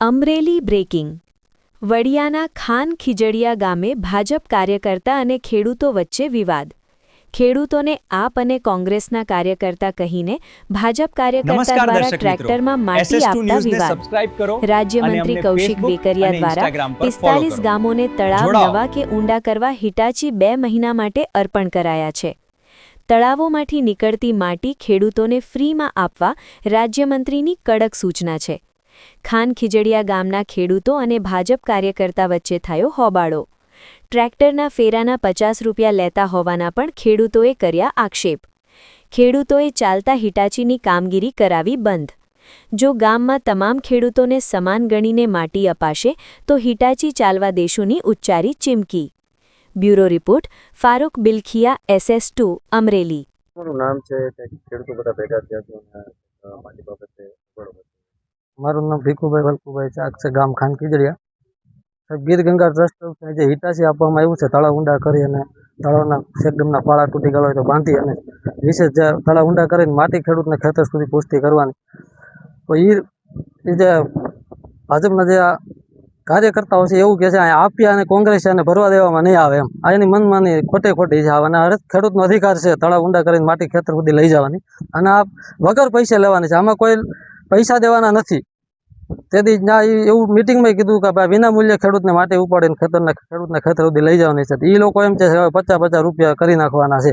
Amreli breaking વડિયાના Khan Khijadiya ગામે ભાજપ કાર્યકર્તા અને ખેડૂતો વચ્ચે વિવાદ। ખેડૂતોને આપ અને કોંગ્રેસના કાર્યકર્તા કહીને ભાજપ કાર્યકર્તા દ્વારા ટ્રેક્ટરમાં માટી આપતા વિવાદ। રાજ્યમંત્રી કૌશિક વેકરિયા દ્વારા 45 ગામોને તળાવ નવા કે ઊંડા કરવા હિટાચી 2 મહિના માટે અર્પણ કરાયા છે। તળાવોમાંથી નીકળતી માટી ખેડૂતોને ફ્રીમાં આપવા રાજ્યમંત્રીની કડક સૂચના છે। ખાન ખીજડીયા ગામના ખેડૂતો અને ભાજપ કાર્યકર્તા વચ્ચે થયો હોબાળો। ટ્રેક્ટરના ફેરાના 50 રૂપિયા લેતા હોવાના પણ ખેડૂતોએ કર્યા આક્ષેપ। ખેડૂતોએ ચાલતા હિટાચીની કામગીરી કરાવી બંધ। જો ગામમાં તમામ ખેડૂતોને સમાન ગણીને માટી અપાશે તો હિટાચી ચાલવા દેશોની ઉચ્ચારી ચીમકી। Bureau report Farooq Bilakhia, SS2 Amreli. મારું નામ છે ખેડૂતો બધા ભેગા થયા છે માટી બાબતે બરોબર। મારું નામ ભીખુભાઈ વલ્કુભાઈ ચાક છે, ગામ ખાન ખીજડીયા। ગીર ગંગા ટ્રસ્ટ જે હિટાચી આપવામાં આવ્યું છે તળાવ ઊંડા કરી અને તળાવના એકદમના પાળા તૂટી ગયા હોય તો બાંધી અને વિશેષ જે તળાવ ઊંડા કરીને માટી ખેડૂતને ખેતર સુધી પુષ્ટિ કરવાની। તો એ જે ભાજપના જે કાર્યકર્તાઓ છે એવું કહે છે આપ્યા અને કોંગ્રેસ એને ભરવા દેવામાં નહીં આવે એમ। આ એની મનમાની ખોટી છે અને ખેડૂતનો અધિકાર છે તળાવ ઊંડા કરીને માટી ખેતર સુધી લઈ જવાની અને આ વગર પૈસે લેવાની છે। આમાં કોઈ પૈસા દેવાના નથી। તેથી ના એવું મિટિંગમાં કીધું કે ભાઈ વિના મૂલ્યે ખેડૂતને માટી ઉપાડીને ખેડૂતને ખેતર સુધી લઈ જવાની છે। એ લોકો એમ છે 50 રૂપિયા કરી નાખવાના છે,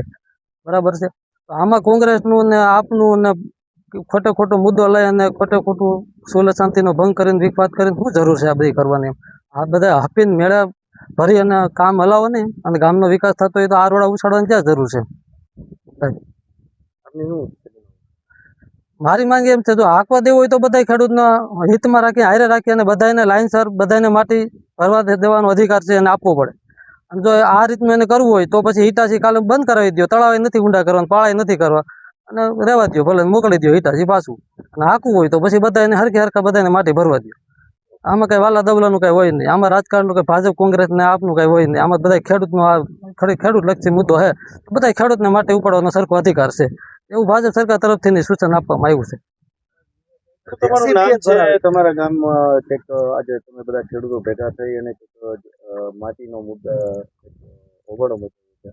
બરાબર છે। તો આમાં કોંગ્રેસનું ને આપનું ને ખોટો મુદ્દો લઈ અને ખોટું સુલભ શાંતિનો ભંગ કરીને વિવાદ કરીને શું જરૂર છે આ બધી કરવાની? આ બધા હપીને મેળા ભરી અને કામ હલાવો નહીં અને ગામનો વિકાસ થતો હોય તો આ રોડા ઉછાળવાની ક્યાં જરૂર છે? મારી માંગ એમ છે જો હાંકવા દેવું હોય તો બધા ખેડૂતના હિતમાં રાખી હારે રાખી અને બધાને લાઇનસર બધાને માટી ભરવા દેવાનો અધિકાર છે અને આપવો પડે। અને જો આ રીતનું એને કરવું હોય તો પછી હિટાચી કાલે બંધ કરાવી દો, તળાવે નથી ઊંડા કરવા, પાળાય નથી કરવા અને રહેવા દો, ભલે મોકલી દો હિટાચી પાછું। અને હાંકવું હોય તો પછી બધાને હરખા બધાને માટી ભરવા દો। આમાં કઈ વાલા દવલાનું કઈ હોય નહીં, આમાં રાજકારણનું કઈ ભાજપ કોંગ્રેસ ને આપનું કઈ હોય નહીં। આમાં બધા ખેડૂતનો આ ખેડૂત લક્ષી મુદ્દો છે, બધા ખેડૂતને માટી ઉપાડવાનો સરખો અધિકાર છે એવું ભાજપ સરકાર તરફથી સૂચન આપવામાં આવ્યું છે। તમારું નામ છે તમારા ગામમાં કંઈક આજે તમે બધા ખેડૂતો ભેગા થઈ અને માટીનો મુદ્દો હોબાળો મચાવ્યો છે।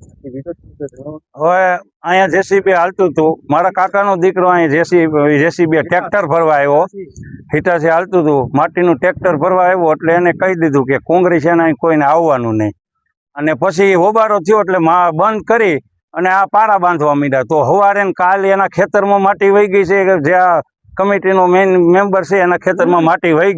હવે અહીંયા જેસીબી હાલતું હતું, મારા કાકાનો દીકરો અહીંયા જેસીબી ટ્રેક્ટર ભરવા આવ્યો, હિટાચી હાલતું હતું, માટીનું ટ્રેક્ટર ભરવા આવ્યો એટલે એને કહી દીધું કે કોંગ્રેસ એના કોઈને આવવાનું નહીં। અને પછી હોબાળો થયો એટલે બંધ કરી અને આ પારા બાંધવા માંડ્યા। તો સવારે કાલે એના ખેતરમાં માટી વહી ગઈ છે, જે આ કમિટીનો મેઇન મેમ્બર છે એના ખેતરમાં માટી વહી ગઈ।